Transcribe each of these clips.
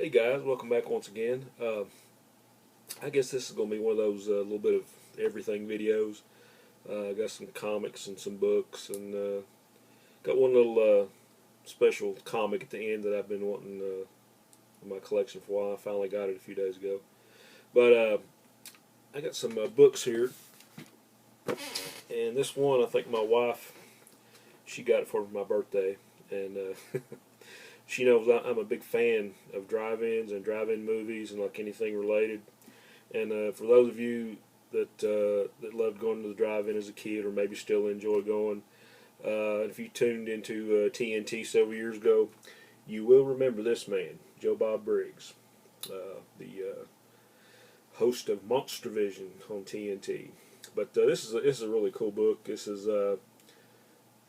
Hey guys, welcome back once again. I guess this is going to be one of those little bit of everything videos. Got some comics and some books, and got one little special comic at the end that I've been wanting in my collection for a while. I finally got it a few days ago. But I got some books here, and this one I think my wife, she got it for my birthday, and she knows I'm a big fan of drive-ins and drive-in movies and like anything related. And for those of you that loved going to the drive-in as a kid, or maybe still enjoy going, if you tuned into TNT several years ago, you will remember this man, Bob Briggs, the host of Monster Vision on TNT. But this is a really cool book. This is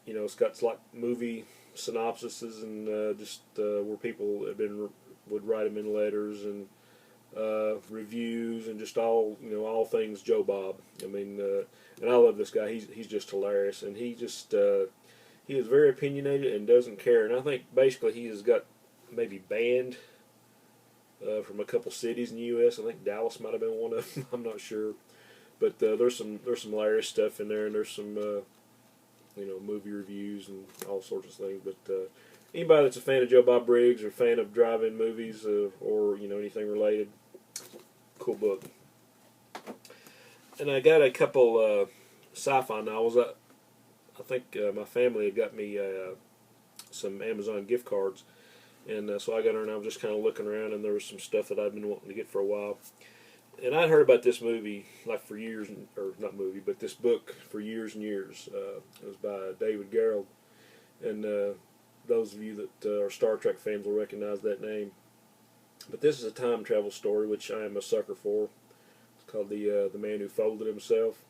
it's got like movie synopsises and just where people would write them in letters and reviews and just all things Joe Bob. I mean, and I love this guy. He's just hilarious, and he is very opinionated and doesn't care. And I think basically he has got maybe banned from a couple cities in the U.S. I think Dallas might have been one of them. I'm not sure, but there's some hilarious stuff in there, and there's some movie reviews and all sorts of things. But anybody that's a fan of Joe Bob Briggs or a fan of drive-in movies or anything related, cool book. And I got a couple sci-fi novels. I think my family had got me some Amazon gift cards, and so I got her, and I was just kind of looking around, and there was some stuff that I'd been wanting to get for a while. And I'd heard about this movie like for years, or not movie, but this book for years and years. It was by David Garrow, and those of you that are Star Trek fans will recognize that name. But this is a time travel story, which I am a sucker for. It's called The Man Who Folded Himself,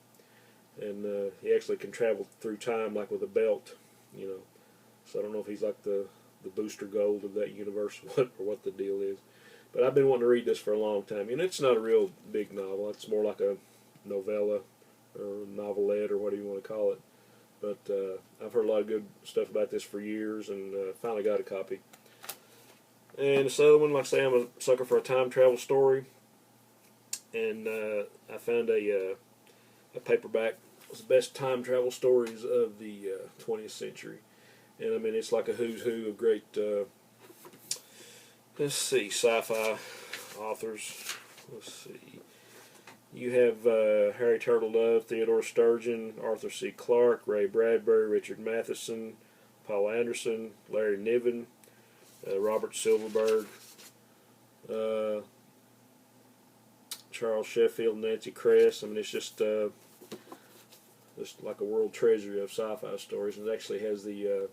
and he actually can travel through time like with a belt, So I don't know if he's like the Booster Gold of that universe or what the deal is. But I've been wanting to read this for a long time. And it's not a real big novel. It's more like a novella or novelette or whatever you want to call it. But I've heard a lot of good stuff about this for years, and finally got a copy. And this other one, like I say, I'm a sucker for a time travel story. And I found a paperback. It's the best time travel stories of the 20th century. And I mean, it's like a who's who of great... let's see, sci-fi authors. Let's see. You have Harry Turtledove, Theodore Sturgeon, Arthur C. Clarke, Ray Bradbury, Richard Matheson, Paul Anderson, Larry Niven, Robert Silverberg, Charles Sheffield, Nancy Kress. I mean, it's just like a world treasury of sci-fi stories. And it actually has the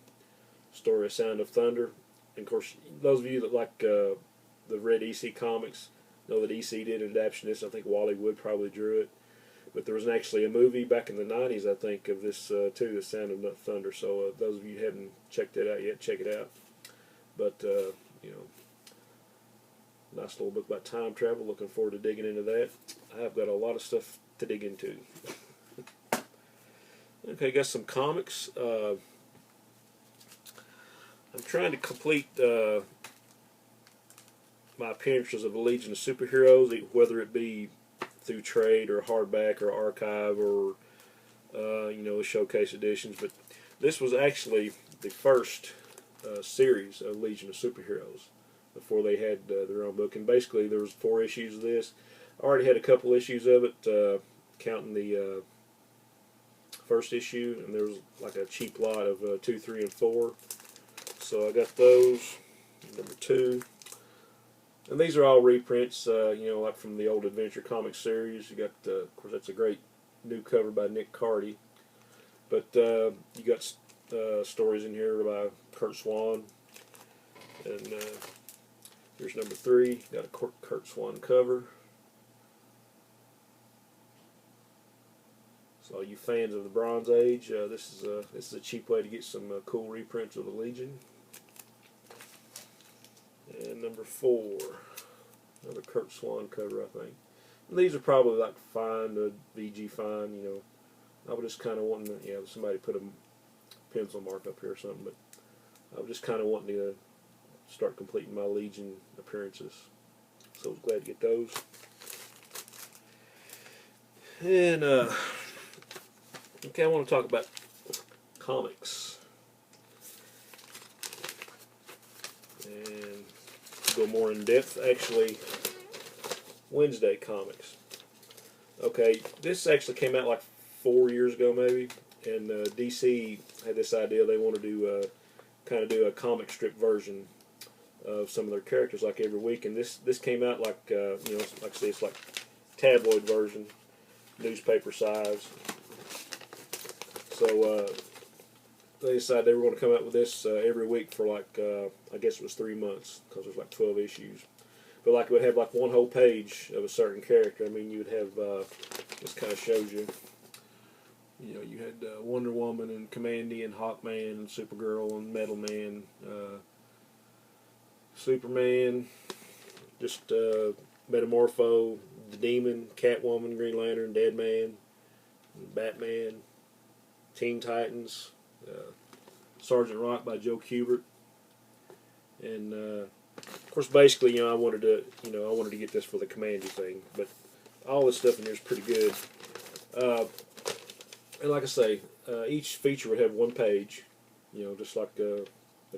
story of Sound of Thunder. And of course, those of you that like the Red EC comics know that EC did an adaptation of this. I think Wally Wood probably drew it. But there was actually a movie back in the 90s, I think, of this too, The Sound of Thunder. So those of you who haven't checked that out yet, check it out. But, nice little book about time travel. Looking forward to digging into that. I've got a lot of stuff to dig into. Okay, got some comics. I'm trying to complete my appearances of the Legion of Superheroes, whether it be through trade or hardback or archive or showcase editions. But this was actually the first series of Legion of Superheroes before they had their own book. And basically there was 4 issues of this. I already had a couple issues of it, counting the first issue, and there was like a cheap lot of 2, 3, and 4. So I got those, number 2. And these are all reprints, like from the old Adventure Comics series. You got, of course, that's a great new cover by Nick Carty. But you got stories in here by Kurt Swan. And here's number 3. Got a Kurt Swan cover. So all you fans of the Bronze Age, this is a cheap way to get some cool reprints of the Legion. And number 4, another Kurt Swan cover, I think. And these are probably like fine, VG fine, I was just kind of wanting to, somebody put a pencil mark up here or something, but I was just kind of wanting to start completing my Legion appearances. So I was glad to get those. And okay, I want to talk about comics and go more in depth. Actually, Wednesday comics. Okay, this actually came out like 4 years ago, maybe, and DC had this idea they want to do kind of do a comic strip version of some of their characters like every week, and this came out like you know, like I say, it's like tabloid version, newspaper size. So they decided they were going to come out with this every week for like I guess it was 3 months, because there's like 12 issues. But like it would have like one whole page of a certain character. I mean, you would have this kind of shows you. You know, you had Wonder Woman and Commandy and Hawkman and Supergirl and Metal Man, Superman, just Metamorpho, the Demon, Catwoman, Green Lantern, Deadman, Batman, Teen Titans, Sergeant Rock by Joe Kubert, and of course, basically, you know, I wanted to get this for the Commandy thing, but all this stuff in here is pretty good. And like I say, each feature would have one page, you know, just like the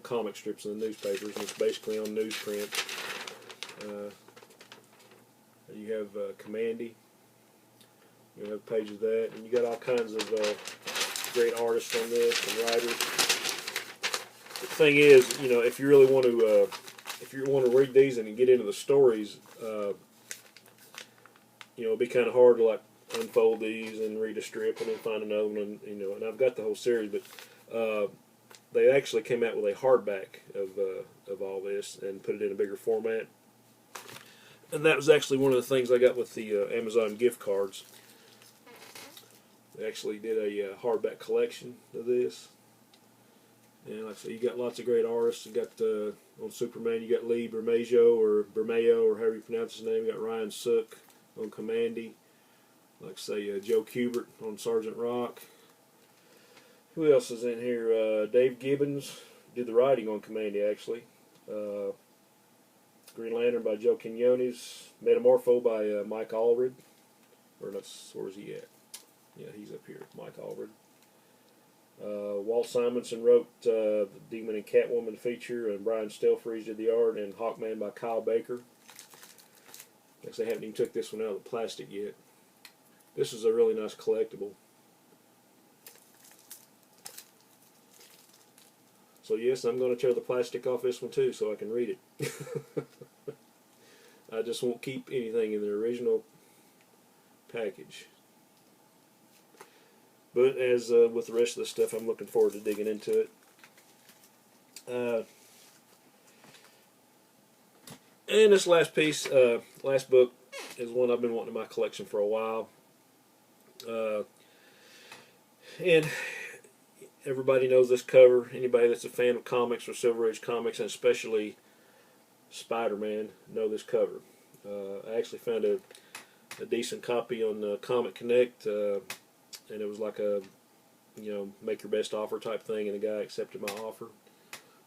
comic strips in the newspapers, and it's basically on newsprint. You have Commandy. You have a page of that, and you got all kinds of great artists on this and writers. The thing is, you know, if you really want to read these and get into the stories, you know, it'd be kind of hard to like unfold these and read a strip and then find another one, and, you know. And I've got the whole series, but they actually came out with a hardback of all this and put it in a bigger format. And that was actually one of the things I got with the Amazon gift cards. They actually did a hardback collection of this. And like I say, you got lots of great artists. You got on Superman, you got Lee Bermejo or however you pronounce his name. You got Ryan Sook on Commandy. Like I say, Joe Kubert on Sergeant Rock. Who else is in here? Dave Gibbons did the writing on Commandy, actually. Green Lantern by Joe Quinones. Metamorpho by Mike Allred. Or that's, where's he at? Yeah, he's up here, Mike Allred. Walt Simonson wrote the Demon and Catwoman feature, and Brian Stelfreeze did the art, and Hawkman by Kyle Baker. Guess they haven't even took this one out of the plastic yet. This is a really nice collectible. So yes, I'm going to tear the plastic off this one too so I can read it. I just won't keep anything in the original package. But as with the rest of the stuff, I'm looking forward to digging into it. And this last piece, last book, is one I've been wanting in my collection for a while. And everybody knows this cover. Anybody that's a fan of comics or Silver Age comics, and especially SpiderMan, know this cover. I actually found a decent copy on Comic Connect, and it was like a, you know, make your best offer type thing, and the guy accepted my offer.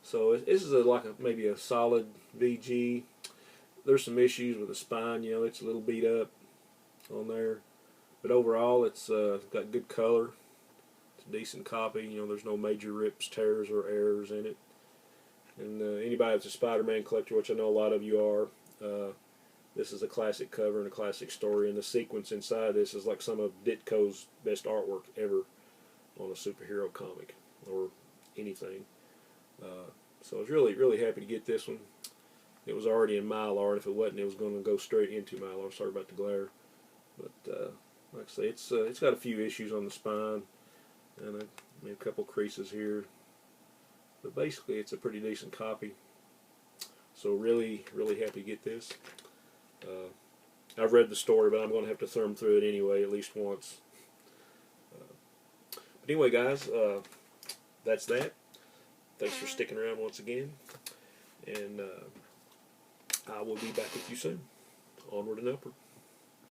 So this is maybe a solid VG. There's some issues with the spine, you know, it's a little beat up on there, but overall it's got good color. It's a decent copy, you know. There's no major rips, tears, or errors in it. And anybody that's a Spider-Man collector, which I know a lot of you are, this is a classic cover and a classic story, and the sequence inside this is like some of Ditko's best artwork ever on a superhero comic or anything. So I was really, really happy to get this one. It was already in Mylar, and if it wasn't, it was going to go straight into Mylar. Sorry about the glare. But like I say, it's got a few issues on the spine and a couple creases here. But basically, it's a pretty decent copy. So really, really happy to get this. I've read the story, but I'm going to have to thumb through it anyway, at least once. But anyway, guys, that's that. Thanks for sticking around once again. And I will be back with you soon. Onward and upward.